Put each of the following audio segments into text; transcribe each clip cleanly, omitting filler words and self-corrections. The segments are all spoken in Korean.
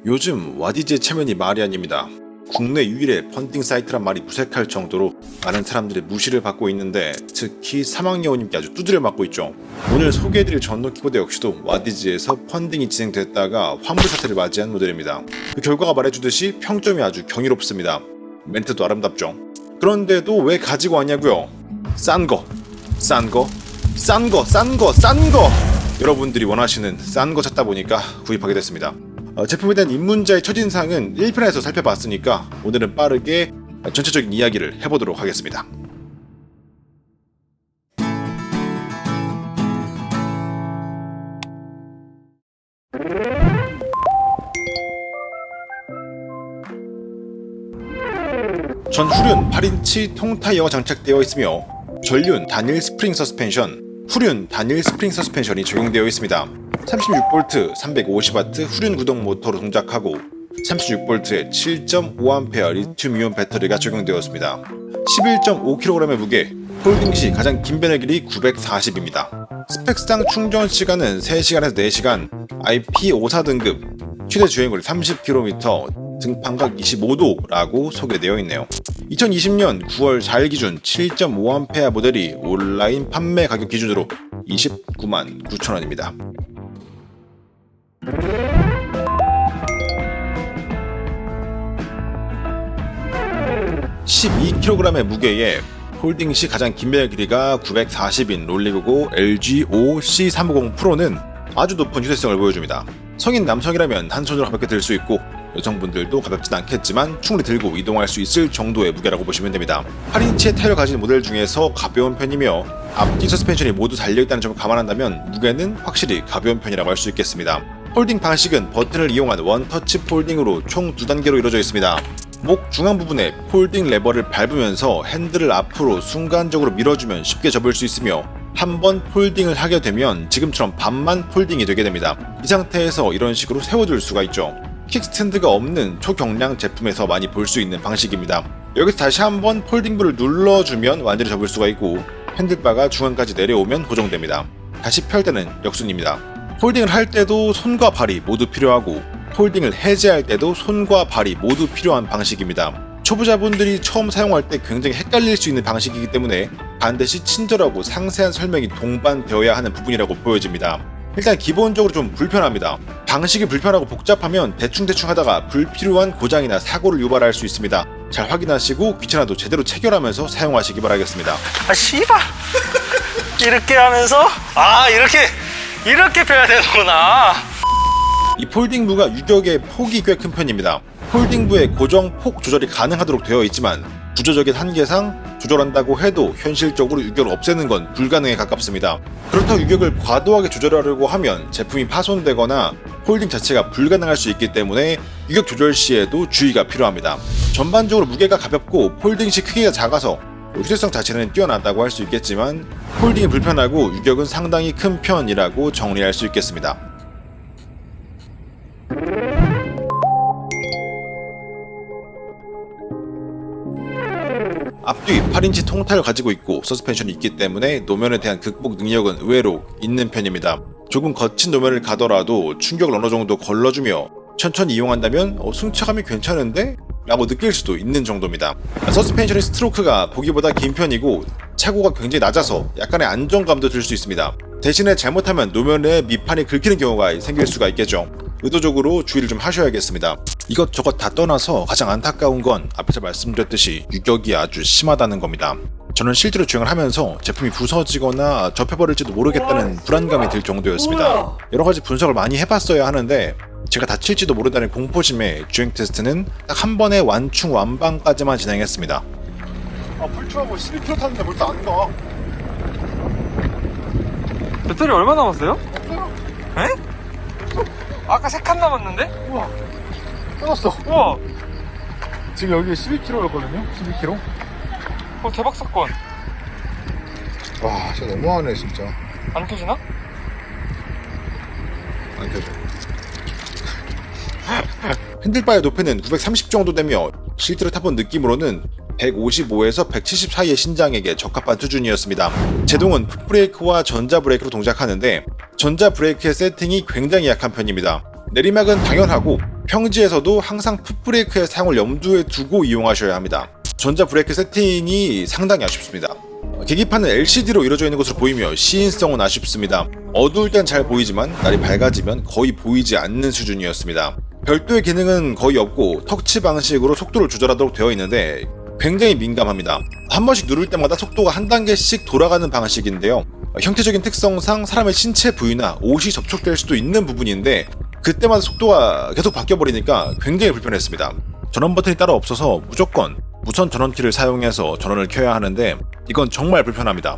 요즘 와디즈의 체면이 말이 아닙니다. 국내 유일의 펀딩 사이트란 말이 무색할 정도로 많은 사람들의 무시를 받고 있는데 특히 사망여우님께 아주 두드려 맞고 있죠. 오늘 소개해드릴 전동 키보드 역시도 와디즈에서 펀딩이 진행됐다가 환불 사태를 맞이한 모델입니다. 그 결과가 말해주듯이 평점이 아주 경이롭습니다. 멘트도 아름답죠. 그런데도 왜 가지고 왔냐고요? 싼 거! 여러분들이 원하시는 싼 거 찾다 보니까 구입하게 됐습니다. 제품에 대한 입문자의 첫인상은 1편에서 살펴봤으니까 오늘은 빠르게 전체적인 이야기를 해보도록 하겠습니다. 전 후륜 8인치 통타이어가 장착되어 있으며 전륜 단일 스프링 서스펜션, 후륜 단일 스프링 서스펜션이 적용되어 있습니다. 36V 350W 후륜 구동 모터로 동작하고 36V의 7.5A 리튬이온 배터리가 적용되었습니다. 11.5kg의 무게, 폴딩 시 가장 긴 변의 길이 940입니다. 스펙상 충전 시간은 3시간에서 4시간, IP54 등급, 최대 주행거리 30km, 등판각 25도라고 소개되어 있네요. 2020년 9월 4일 기준 7.5A 모델이 온라인 판매 가격 기준으로 29만 9천원입니다. 12kg의 무게에 폴딩 시 가장 긴 변의 길이가 940인 롤리고고 LG-O-C350 프로는 아주 높은 휴대성을 보여줍니다. 성인 남성이라면 한 손으로 가볍게 들 수 있고 여성분들도 가볍진 않겠지만 충분히 들고 이동할 수 있을 정도의 무게라고 보시면 됩니다. 8인치의 타이어를 가진 모델 중에서 가벼운 편이며 앞뒤 서스펜션이 모두 달려있다는 점을 감안한다면 무게는 확실히 가벼운 편이라고 할 수 있겠습니다. 폴딩 방식은 버튼을 이용한 원터치 폴딩으로 총 2단계로 이루어져 있습니다. 목 중앙 부분에 폴딩 레버를 밟으면서 핸들을 앞으로 순간적으로 밀어주면 쉽게 접을 수 있으며 한번 폴딩을 하게 되면 지금처럼 반만 폴딩이 되게 됩니다. 이 상태에서 이런 식으로 세워둘 수가 있죠. 킥스탠드가 없는 초경량 제품에서 많이 볼 수 있는 방식입니다. 여기서 다시 한번 폴딩부를 눌러주면 완전히 접을 수가 있고 핸들바가 중앙까지 내려오면 고정됩니다. 다시 펼 때는 역순입니다. 폴딩을 할 때도 손과 발이 모두 필요하고 폴딩을 해제할 때도 손과 발이 모두 필요한 방식입니다. 초보자분들이 처음 사용할 때 굉장히 헷갈릴 수 있는 방식이기 때문에 반드시 친절하고 상세한 설명이 동반되어야 하는 부분이라고 보여집니다. 일단 기본적으로 좀 불편합니다. 방식이 불편하고 복잡하면 대충 하다가 불필요한 고장이나 사고를 유발할 수 있습니다. 잘 확인하시고 귀찮아도 제대로 체결하면서 사용하시기 바라겠습니다. 아 씨발 이렇게 하면서 이렇게 펴야 되는구나. 이 폴딩부가 유격의 폭이 꽤 큰 편입니다. 폴딩부의 고정 폭 조절이 가능하도록 되어 있지만 구조적인 한계상 조절한다고 해도 현실적으로 유격을 없애는 건 불가능에 가깝습니다. 그렇다고 유격을 과도하게 조절하려고 하면 제품이 파손되거나 폴딩 자체가 불가능할 수 있기 때문에 유격 조절 시에도 주의가 필요합니다. 전반적으로 무게가 가볍고 폴딩 시 크기가 작아서 휴대성 자체는 뛰어나다고 할 수 있겠지만 폴딩이 불편하고 유격은 상당히 큰 편이라고 정리할 수 있겠습니다. 앞뒤 8인치 통타이어를 가지고 있고 서스펜션이 있기 때문에 노면에 대한 극복 능력은 의외로 있는 편입니다. 조금 거친 노면을 가더라도 충격을 어느 정도 걸러주며 천천히 이용한다면 승차감이 괜찮은데? 라고 느낄 수도 있는 정도입니다. 서스펜션의 스트로크가 보기보다 긴 편이고 차고가 굉장히 낮아서 약간의 안정감도 들 수 있습니다. 대신에 잘못하면 노면에 밑판이 긁히는 경우가 생길 수가 있겠죠. 의도적으로 주의를 좀 하셔야겠습니다. 이것저것 다 떠나서 가장 안타까운 건 앞에서 말씀드렸듯이 유격이 아주 심하다는 겁니다. 저는 실제로 주행을 하면서 제품이 부서지거나 접혀버릴지도 모르겠다는 불안감이 들 정도였습니다. 여러가지 분석을 많이 해봤어야 하는데 제가 다칠지도 모른다는 공포심에 주행 테스트는 딱 한 번에 완충완방까지만 진행했습니다. 불출하고 12km 탔는데 벌써 안 가. 배터리 얼마 남았어요? 없어요. 에? 아까 3칸 남았는데? 우와. 끊었어. 우와. 지금 여기 12km였거든요. 12km. 대박 사건. 와, 진짜 너무하네 진짜. 안 켜지나? 안 켜져. 핸들바의 높이는 930 정도 되며 실제로 타본 느낌으로는 155에서 170 사이의 신장에게 적합한 수준이었습니다. 제동은 풋브레이크와 전자브레이크로 동작하는데 전자브레이크의 세팅이 굉장히 약한 편입니다. 내리막은 당연하고 평지에서도 항상 풋브레이크의 사용을 염두에 두고 이용하셔야 합니다. 전자 브레이크 세팅이 상당히 아쉽습니다. 계기판은 LCD로 이루어져 있는 것으로 보이며 시인성은 아쉽습니다. 어두울 땐 잘 보이지만 날이 밝아지면 거의 보이지 않는 수준이었습니다. 별도의 기능은 거의 없고 터치 방식으로 속도를 조절하도록 되어 있는데 굉장히 민감합니다. 한 번씩 누를 때마다 속도가 한 단계씩 돌아가는 방식인데요. 형태적인 특성상 사람의 신체 부위나 옷이 접촉될 수도 있는 부분인데 그때마다 속도가 계속 바뀌어버리니까 굉장히 불편했습니다. 전원 버튼이 따로 없어서 무조건 무선 전원키를 사용해서 전원을 켜야 하는데 이건 정말 불편합니다.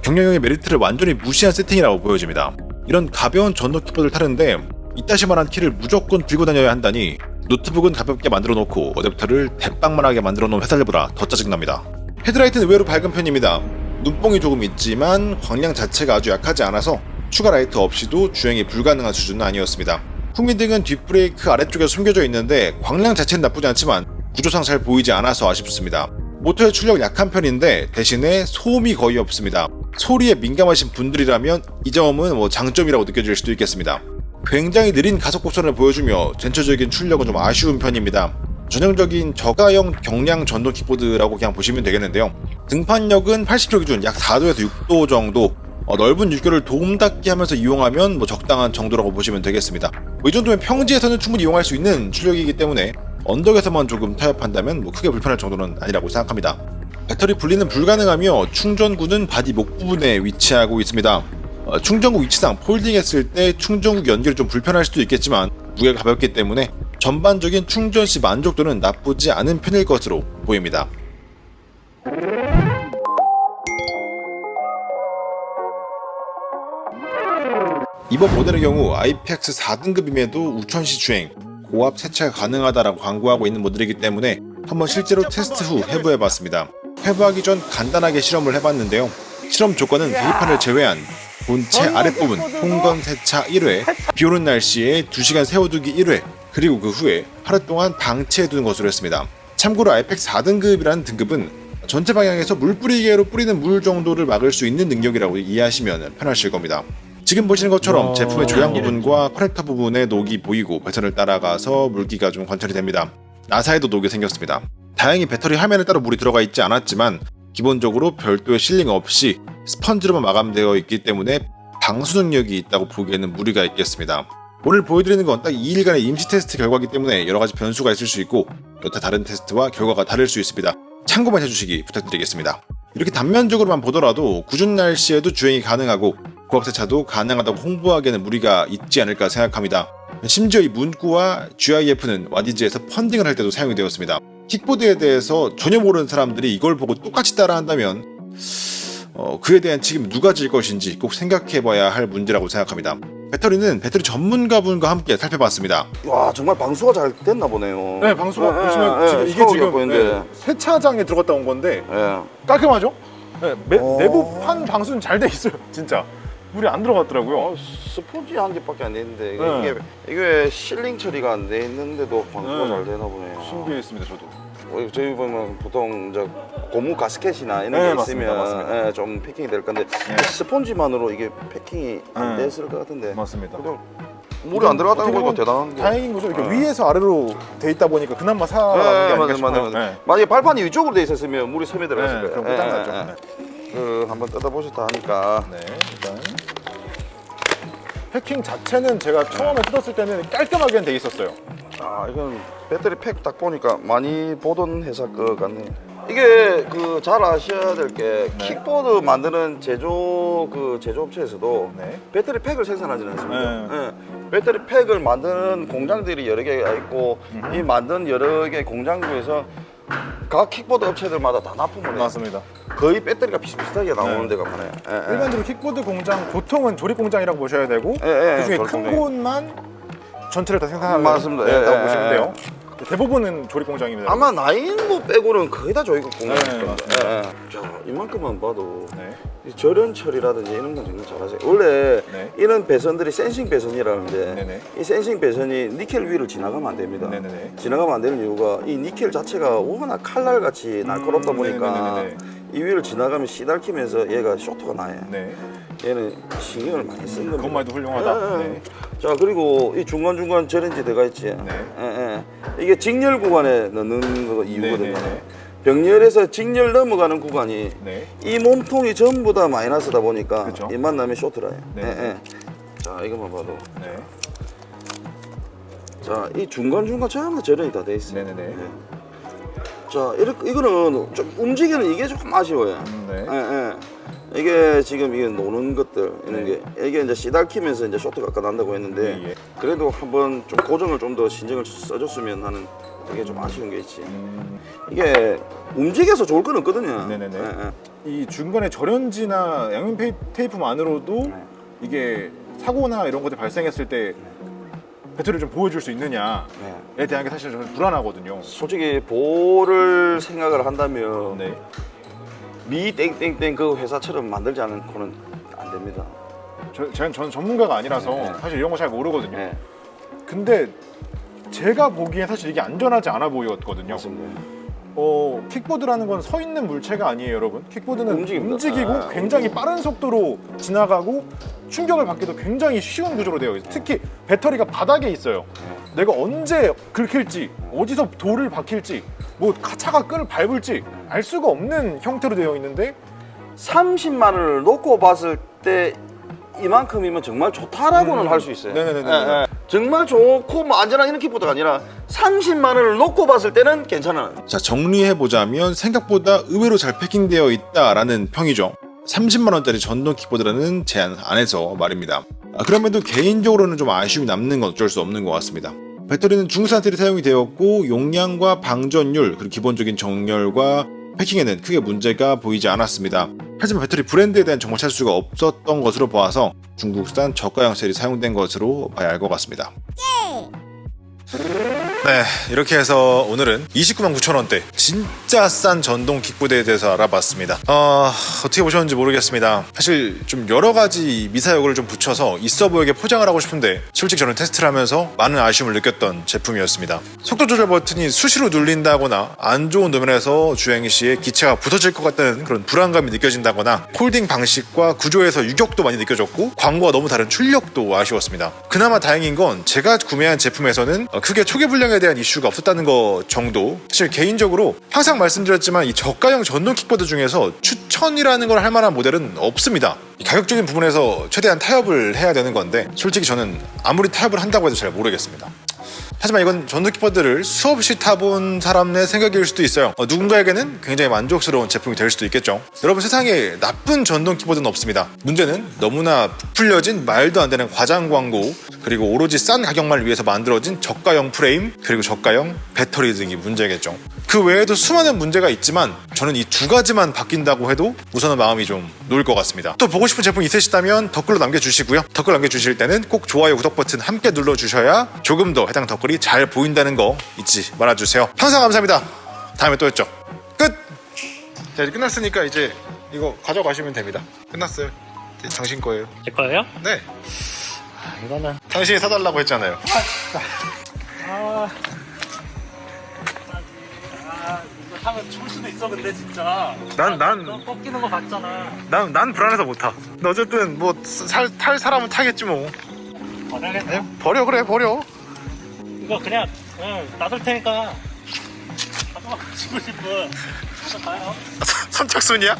경량형의 메리트를 완전히 무시한 세팅이라고 보여집니다. 이런 가벼운 전동 키보드를 타는데 이따시만한 키를 무조건 들고 다녀야 한다니 노트북은 가볍게 만들어 놓고 어댑터를 대빵만하게 만들어 놓은 회사들보다 더 짜증납니다. 헤드라이트는 의외로 밝은 편입니다. 눈뽕이 조금 있지만 광량 자체가 아주 약하지 않아서 추가 라이트 없이도 주행이 불가능한 수준은 아니었습니다. 후미등은 뒷브레이크 아래쪽에 숨겨져 있는데 광량 자체는 나쁘지 않지만 구조상 잘 보이지 않아서 아쉽습니다. 모터의 출력 약한 편인데 대신에 소음이 거의 없습니다. 소리에 민감하신 분들이라면 이 점은 장점이라고 느껴질 수도 있겠습니다. 굉장히 느린 가속 곡선을 보여주며 전체적인 출력은 좀 아쉬운 편입니다. 전형적인 저가형 경량 전동 키보드라고 그냥 보시면 되겠는데요. 등판력은 80km 기준 약 4도에서 6도 정도, 넓은 육교를 도움닫게 하면서 이용하면 적당한 정도라고 보시면 되겠습니다. 이 정도면 평지에서는 충분히 이용할 수 있는 출력이기 때문에 언덕에서만 조금 타협한다면 크게 불편할 정도는 아니라고 생각합니다. 배터리 분리는 불가능하며 충전구는 바디 목 부분에 위치하고 있습니다. 충전구 위치상 폴딩했을 때 충전구 연결이 좀 불편할 수도 있겠지만 무게가 가볍기 때문에 전반적인 충전 시 만족도는 나쁘지 않은 편일 것으로 보입니다. 이번 모델의 경우 IPX 4등급임에도 우천시 주행, 고압 세차가 가능하다라고 광고하고 있는 모델이기 때문에 한번 실제로 테스트 후 해부해봤습니다. 해부하기 전 간단하게 실험을 해봤는데요. 실험 조건은 계기판을 제외한 본체 아랫부분 홍건 세차 1회, 비오는 날씨에 2시간 세워두기 1회, 그리고 그 후에 하루 동안 방치해두는 것으로 했습니다. 참고로 IPX 4등급이라는 등급은 전체 방향에서 물 뿌리개로 뿌리는 물 정도를 막을 수 있는 능력이라고 이해하시면 편하실 겁니다. 지금 보시는 것처럼 제품의 조향 부분과 커넥터 부분에 녹이 보이고 배선을 따라가서 물기가 좀 관찰이 됩니다. 나사에도 녹이 생겼습니다. 다행히 배터리 화면에 따로 물이 들어가 있지 않았지만 기본적으로 별도의 실링 없이 스펀지로만 마감되어 있기 때문에 방수 능력이 있다고 보기에는 무리가 있겠습니다. 오늘 보여드리는 건 딱 2일간의 임시 테스트 결과이기 때문에 여러가지 변수가 있을 수 있고 여타 다른 테스트와 결과가 다를 수 있습니다. 참고만 해주시기 부탁드리겠습니다. 이렇게 단면적으로만 보더라도 궂은 날씨에도 주행이 가능하고 고압세차도 가능하다고 홍보하기에는 무리가 있지 않을까 생각합니다. 심지어 이 문구와 GIF는 와디즈에서 펀딩을 할 때도 사용이 되었습니다. 킥보드에 대해서 전혀 모르는 사람들이 이걸 보고 똑같이 따라한다면 그에 대한 책임은 누가 질 것인지 꼭 생각해봐야 할 문제라고 생각합니다. 배터리는 배터리 전문가분과 함께 살펴봤습니다. 와 정말 방수가 잘 됐나 보네요. 네, 방수가 보시면 지금 이게 지금 세차장에 들어갔다 온 건데 깔끔하죠? 네, 내부판 방수는 잘 돼 있어요, 진짜. 물이 안 들어갔더라고요. 스펀지 한 개밖에 안 돼 있는데 이게 실링 처리가 안 돼 있는데도 방수가 잘 되나 보네요. 신기했습니다, 저도. 저희 보면 보통 이제 고무 가스켓이나 이런 게 있으면 맞습니다. 좀 패킹이 될 건데 스펀지만으로 이게 패킹이 안 됐을 것 같은데. 맞습니다. 물이 안 들어갔다는 거 대단한 게. 다행인 거죠. 이렇게 위에서 아래로 돼 있다 보니까 그나마 살아남은 게 아닌가 싶어요. 만약에 발판이 위쪽으로 돼 있었으면 물이 섬에 들어갔을 거예요. 그럼 끝장나죠. 한번 뜯어보셨다 하니까. 네, 일단 패킹 자체는 제가 처음에 뜯었을 때는 깔끔하게 돼 있었어요. 이건 배터리 팩 딱 보니까 많이 보던 회사 거 같네. 이게 잘 아셔야 될 게 킥보드 만드는 제조업체에서도 배터리 팩을 생산하지는 않습니다. 배터리 팩을 만드는 공장들이 여러 개가 있고 이 만든 여러 개 공장에서 각 킥보드 업체들마다 다 납품을 해요. 맞습니다. 거의 배터리가 비슷비슷하게 나오는 데가 많아요. 일반적으로 킥보드 공장 보통은 조립 공장이라고 보셔야 되고 그중에 큰 곳만 전체를 다 생산하는 맞습니다. 거라고 보시면 돼요. 대부분은 조립 공장입니다. 아마 나인부 빼고는 거의 다 조립 공장일 겁니다. 자, 이만큼만 봐도 이 절연 처리라든지 이런 건 정말 잘하세요. 원래 이런 배선들이 센싱 배선이라는데 이 센싱 배선이 니켈 위를 지나가면 안 됩니다. 지나가면 안 되는 이유가 이 니켈 자체가 워낙 칼날같이 날카롭다 보니까 이 위를 지나가면 씨달키면서 얘가 쇼트가 나요. 얘는 신경을 많이 쓴 겁니다. 그것만 해도 훌륭하다. 네. 자, 그리고 이 중간중간 절연지 들어가 있지. 이게 직렬 구간에 넣는 거 이유거든요. 병렬에서 직렬 넘어가는 구간이 이 몸통이 전부 다 마이너스다 보니까 이 만나면 쇼트라요. 자, 이것만 봐도. 자, 이 중간중간 전부 절연이 다 돼 있어요. 자, 이거는 좀 움직이는 이게 조금 아쉬워요. 이게 지금 이게 노는 것들 이런 게 이게 이제 씨달키면서 이제 쇼트가 아까 난다고 했는데 그래도 한번 좀 고정을 좀 더 신경을 써줬으면 하는 그게 좀 아쉬운 게 있지. 이게 움직여서 좋을 건 없거든요. 이 중간에 절연지나 양면 테이프만으로도 이게 사고나 이런 것들이 발생했을 때 배터리를 좀 보여줄 수 있느냐에 대한 게 사실 좀 불안하거든요. 솔직히 보호를 생각을 한다면 미 땡땡땡 그 회사처럼 만들지 않고는 안 됩니다. 저는 전문가가 아니라서 사실 이런 거 잘 모르거든요. 근데 제가 보기엔 사실 이게 안전하지 않아 보였거든요. 킥보드라는 건 서 있는 물체가 아니에요, 여러분. 킥보드는 움직이고 굉장히 빠른 속도로 지나가고 충격을 받기도 굉장히 쉬운 구조로 되어 있어요. 특히 배터리가 바닥에 있어요. 내가 언제 긁힐지, 어디서 돌을 박힐지, 뭐 차가 끈을 밟을지 알 수가 없는 형태로 되어 있는데 30만 원을 놓고 봤을 때 이만큼이면 정말 좋다라고는 할 수 있어요. 정말 좋고 뭐 안전한 이런 킥보드가 아니라 30만 원을 놓고 봤을 때는 괜찮아요. 자, 정리해보자면 생각보다 의외로 잘 패킹되어 있다라는 평이죠. 30만원짜리 전동 킥보드라는 제한 안에서 말입니다. 그럼에도 개인적으로는 좀 아쉬움이 남는 건 어쩔 수 없는 것 같습니다. 배터리는 중산텔이 사용이 되었고 용량과 방전율 그리고 기본적인 정렬과 패킹에는 크게 문제가 보이지 않았습니다. 하지만 배터리 브랜드에 대한 정보 찾을 수가 없었던 것으로 보아서 중국산 저가형 셀이 사용된 것으로 봐야 할 것 같습니다. 네, 이렇게 해서 오늘은 299,000원대 진짜 싼 전동 킥보드에 대해서 알아봤습니다. 어떻게 보셨는지 모르겠습니다. 사실 좀 여러가지 미사역을 좀 붙여서 있어 보이게 포장을 하고 싶은데 솔직히 저는 테스트를 하면서 많은 아쉬움을 느꼈던 제품이었습니다. 속도 조절 버튼이 수시로 눌린다거나 안 좋은 도면에서 주행 시에 기체가 부서질 것 같다는 그런 불안감이 느껴진다거나 폴딩 방식과 구조에서 유격도 많이 느껴졌고 광고와 너무 다른 출력도 아쉬웠습니다. 그나마 다행인 건 제가 구매한 제품에서는 크게 초기 불량에 대한 이슈가 없었다는 것 정도. 사실 개인적으로 항상 말씀드렸지만 이 저가형 전동 킥보드 중에서 추천이라는 걸 할 만한 모델은 없습니다. 가격적인 부분에서 최대한 타협을 해야 되는 건데 솔직히 저는 아무리 타협을 한다고 해도 잘 모르겠습니다. 하지만 이건 전동 킥보드를 수없이 타본 사람의 생각일 수도 있어요. 누군가에게는 굉장히 만족스러운 제품이 될 수도 있겠죠. 여러분, 세상에 나쁜 전동 킥보드는 없습니다. 문제는 너무나 부풀려진 말도 안 되는 과장 광고, 그리고 오로지 싼 가격만 위해서 만들어진 저가형 프레임, 그리고 저가형 배터리 등이 문제겠죠. 그 외에도 수많은 문제가 있지만 저는 이 두 가지만 바뀐다고 해도 우선은 마음이 좀 놓일 것 같습니다. 또 보고 싶은 제품 있으시다면 댓글로 남겨주시고요. 댓글 남겨주실 때는 꼭 좋아요, 구독 버튼 함께 눌러주셔야 조금 더 해당 댓글이 잘 보인다는 거 잊지 말아주세요. 항상 감사합니다. 다음에 또 뵙죠. 끝! 자, 이제 끝났으니까 이제 이거 가져가시면 됩니다. 끝났어요. 이제 당신 거예요. 제 거예요? 네. 이거는 당신이 사달라고 했잖아요. 이거 타면 죽을 수도 있어. 근데 진짜 난 꺾이는 거 봤잖아. 난 불안해서 못 타. 근데 어쨌든 뭐 탈 사람은 타겠지 뭐. 버려야겠다. 버려, 그래, 버려. 이거 그냥 놔둘 테니까 가져가지고 싶어. 가요. 선착순이야?